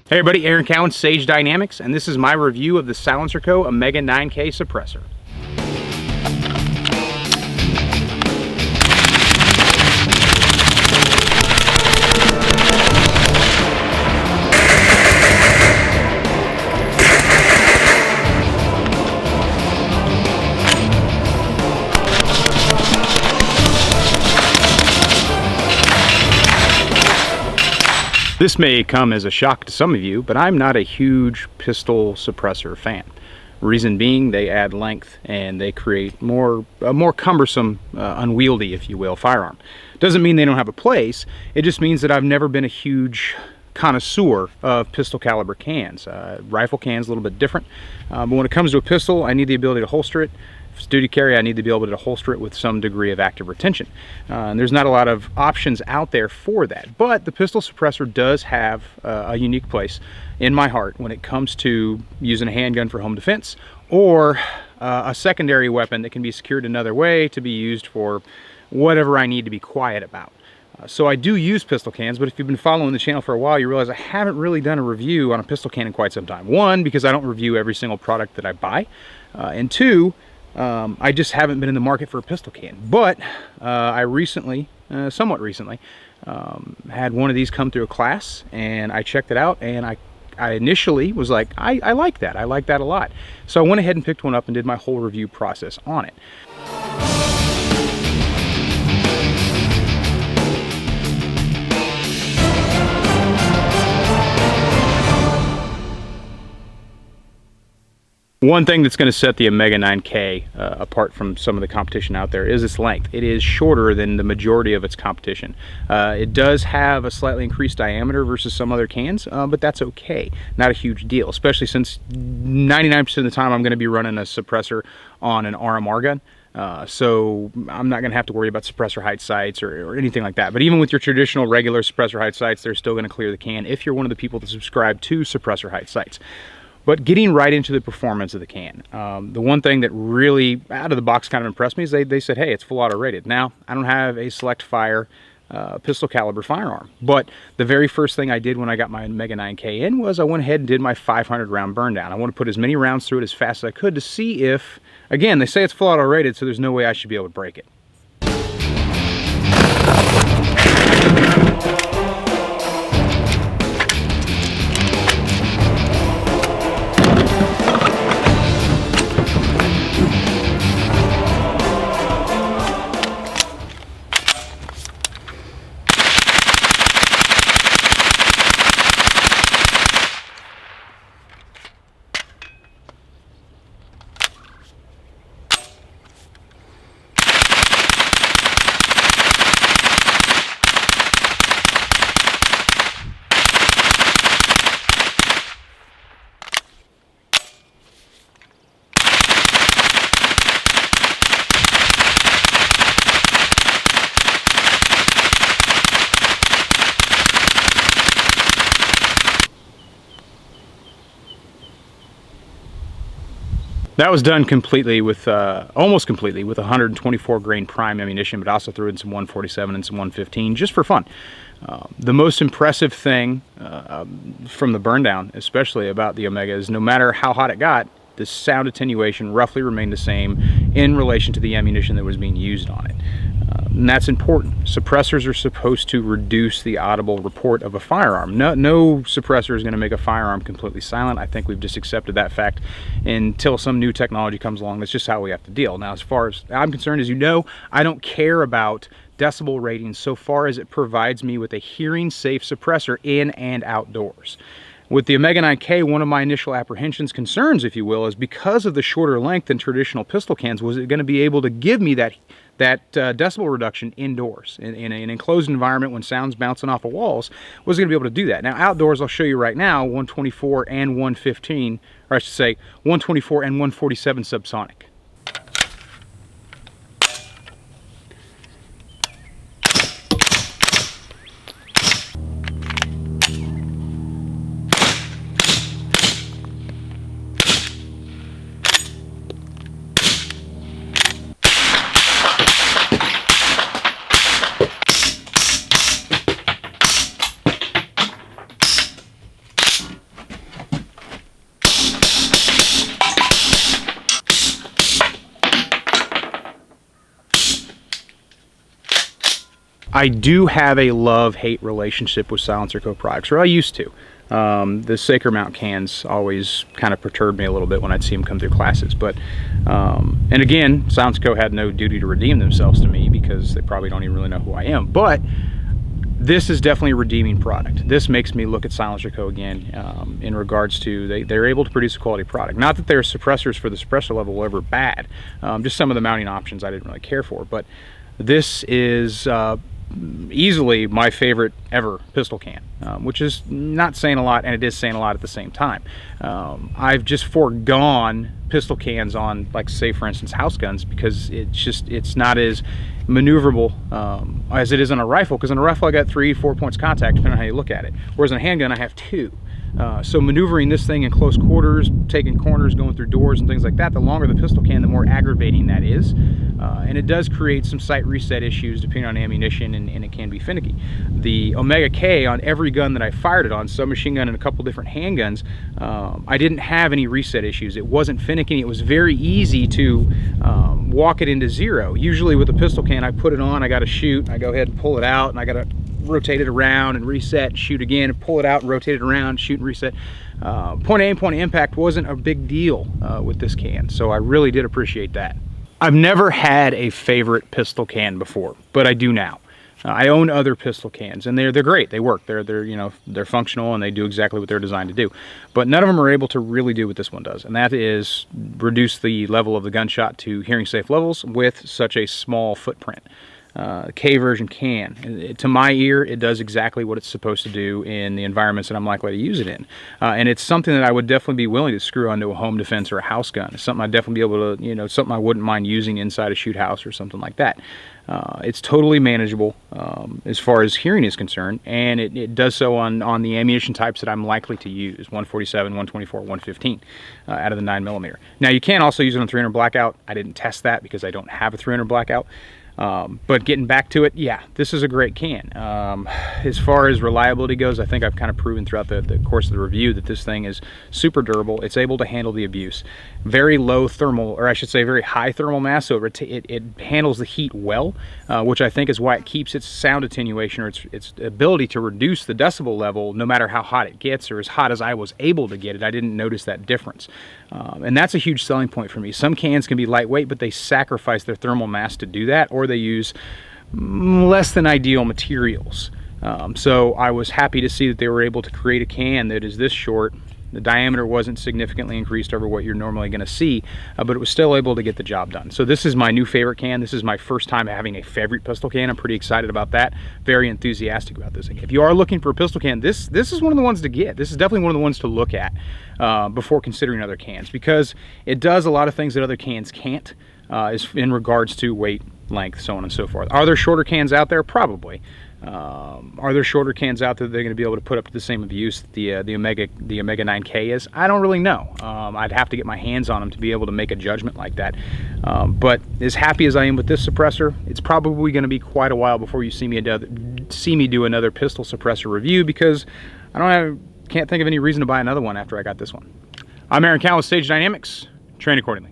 Hey everybody, Aaron Cowan, Sage Dynamics, and this is my review of the Silencerco Omega 9K suppressor. This may come as a shock to some of you, but I'm not a huge pistol suppressor fan. Reason being, they add length and they create a more cumbersome, unwieldy, if you will, firearm. Doesn't mean they don't have a place, it just means that I've never been a huge connoisseur of pistol caliber cans. Rifle cans a little bit different, but when it comes to a pistol, I need the ability to holster it. If it's duty carry, I need to be able to holster it with some degree of active retention. And there's not a lot of options out there for that, but the pistol suppressor does have a unique place in my heart when it comes to using a handgun for home defense or a secondary weapon that can be secured another way to be used for whatever I need to be quiet about. So I do use pistol cans, but if you've been following the channel for a while, you realize I haven't really done a review on a pistol can in quite some time. One, because I don't review every single product that I buy, and two, I just haven't been in the market for a pistol can. But I recently, somewhat recently, had one of these come through a class, and I checked it out, and I initially was like, I like that. I like that a lot. So I went ahead and picked one up and did my whole review process on it. One thing that's going to set the Omega 9K apart from some of the competition out there is its length. It is shorter than the majority of its competition. It does have a slightly increased diameter versus some other cans, but that's okay. Not a huge deal, especially since 99% of the time I'm going to be running a suppressor on an RMR gun. So I'm not going to have to worry about suppressor height sights or anything like that. But even with your traditional regular suppressor height sights, they're still going to clear the can if you're one of the people that subscribe to suppressor height sights. But getting right into the performance of the can, the one thing that really out of the box kind of impressed me is they said, hey, it's full auto rated. Now, I don't have a select fire pistol caliber firearm, but the very first thing I did when I got my Omega 9K in was I went ahead and did my 500 round burn down. I want to put as many rounds through it as fast as I could to see if, again, they say it's full auto rated, so there's no way I should be able to break it. That was done completely with, almost completely with 124 grain prime ammunition, but also threw in some 147 and some 115 just for fun. The most impressive thing from the burn down, especially about the Omega, is no matter how hot it got, the sound attenuation roughly remained the same in relation to the ammunition that was being used on it. And that's important. Suppressors are supposed to reduce the audible report of a firearm. No suppressor is going to make a firearm completely silent. I think we've just accepted that fact until some new technology comes along. That's just how we have to deal. Now, as far as I'm concerned, as you know, I don't care about decibel ratings so far as it provides me with a hearing safe suppressor in and outdoors. With the Omega 9K, one of my initial apprehensions, concerns, if you will, is because of the shorter length than traditional pistol cans, was it going to be able to give me that decibel reduction indoors in an enclosed environment when sound's bouncing off of walls? Was going to be able to do that. Now outdoors, I'll show you right now, 124 and 115, or I should say 124 and 147 subsonic. I do have a love-hate relationship with Silencerco products, or I used to. The Saker mount cans always kind of perturbed me a little bit when I'd see them come through classes, but and again, Silencerco had no duty to redeem themselves to me because they probably don't even really know who I am, but this is definitely a redeeming product. This makes me look at Silencerco again in regards to they're able to produce a quality product. Not that their suppressors for the suppressor level were ever bad, just some of the mounting options I didn't really care for, but this is easily my favorite ever pistol can, which is not saying a lot, and it is saying a lot at the same time. I've just foregone pistol cans on, like, say for instance, house guns, because it's not as maneuverable as it is on a rifle, because on a rifle I got 3-4 points contact depending on how you look at it, whereas on a handgun I have 2. So maneuvering this thing in close quarters, taking corners, going through doors and things like that, the longer the pistol can, the more aggravating that is. And it does create some sight reset issues depending on ammunition, and it can be finicky. The Omega K, on every gun that I fired it on, submachine gun and a couple different handguns, I didn't have any reset issues. It wasn't finicky. It was very easy to walk it into 0. Usually with a pistol can, I put it on, I got to shoot, I go ahead and pull it out, and I got to rotate it around and reset, shoot again, and pull it out and rotate it around, shoot and reset. Point aim, point of impact wasn't a big deal with this can, so I really did appreciate that. I've never had a favorite pistol can before, but I do now. I own other pistol cans, and they're great. They work. They're functional, and they do exactly what they're designed to do. But none of them are able to really do what this one does, and that is reduce the level of the gunshot to hearing safe levels with such a small footprint. K version can. To my ear, it does exactly what it's supposed to do in the environments that I'm likely to use it in. And it's something that I would definitely be willing to screw onto a home defense or a house gun. It's something I'd definitely be able to, something I wouldn't mind using inside a shoot house or something like that. It's totally manageable as far as hearing is concerned, and it does so on the ammunition types that I'm likely to use, 147, 124, 115 out of the 9mm. Now, you can also use it on 300 blackout. I didn't test that because I don't have a 300 blackout. But getting back to it, yeah, this is a great can. As far as reliability goes, I think I've kind of proven throughout the course of the review that this thing is super durable. It's able to handle the abuse. Very low thermal, or I should say very high thermal mass, so it handles the heat well, which I think is why it keeps its sound attenuation, or its ability to reduce the decibel level no matter how hot it gets, or as hot as I was able to get it. I didn't notice that difference. And that's a huge selling point for me. Some cans can be lightweight, but they sacrifice their thermal mass to do that, or they use less than ideal materials. So I was happy to see that they were able to create a can that is this short. The diameter wasn't significantly increased over what you're normally going to see, but it was still able to get the job done. So this is my new favorite can. This is my first time having a favorite pistol can. I'm pretty excited about that. Very enthusiastic about this. If you are looking for a pistol can, this is one of the ones to get. This is definitely one of the ones to look at before considering other cans, because it does a lot of things that other cans can't, is in regards to weight, length, so on and so forth. Are there shorter cans out there? Probably. Are there shorter cans out there that they're going to be able to put up to the same abuse that the Omega 9K is? I don't really know. I'd have to get my hands on them to be able to make a judgment like that. But as happy as I am with this suppressor, it's probably going to be quite a while before you see me do another pistol suppressor review, because can't think of any reason to buy another one after I got this one. I'm Aaron Cowan with Sage Dynamics. Train accordingly.